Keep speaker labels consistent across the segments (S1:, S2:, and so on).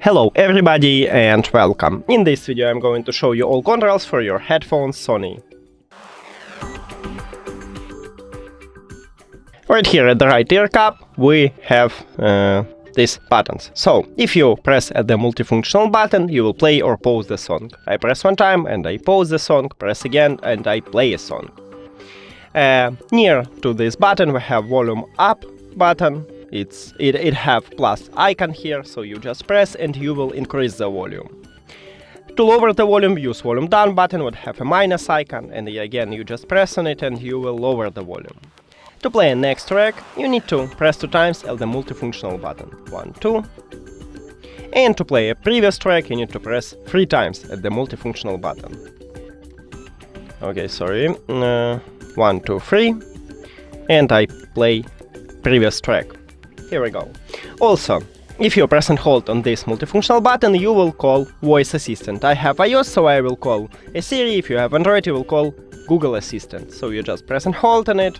S1: Hello everybody and welcome. In this video I'm going to show you all controls for your headphones Sony. Right here at the right ear cup we have these buttons. So if you press at the multifunctional button you will play or pause the song. I press one time and I pause the song, press again and I play a song. Near to this button we have volume up button. It have plus icon here, so you just press and you will increase the volume. To lower the volume, use volume down button, would have a minus icon, and again you just press on it and you will lower the volume. To play a next track, you need to press 2 times at the multifunctional button. 1, 2. And to play a previous track, you need to press 3 times at the multifunctional button. Okay, sorry. 1, 2, 3. And I play previous track. Here we go. Also, if you press and hold on this multifunctional button, you will call voice assistant. I have iOS, so I will call a Siri. If you have Android, you will call Google Assistant. So you just press and hold on it.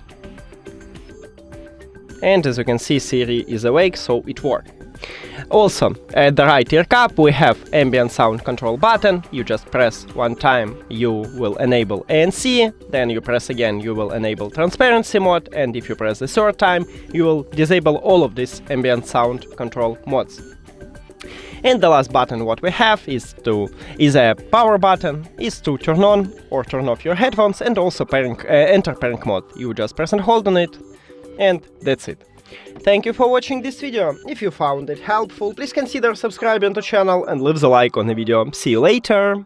S1: And as you can see, Siri is awake, so it worked. Also, at the right ear cup we have ambient sound control button. You just press one time, you will enable ANC, then you press again, you will enable transparency mode, and if you press the third time, you will disable all of these ambient sound control modes. And the last button what we have is a power button, is to turn on or turn off your headphones, and also enter pairing mode. You just press and hold on it, and that's it. Thank you for watching this video. If you found it helpful, please consider subscribing to the channel and leave the like on the video. See you later!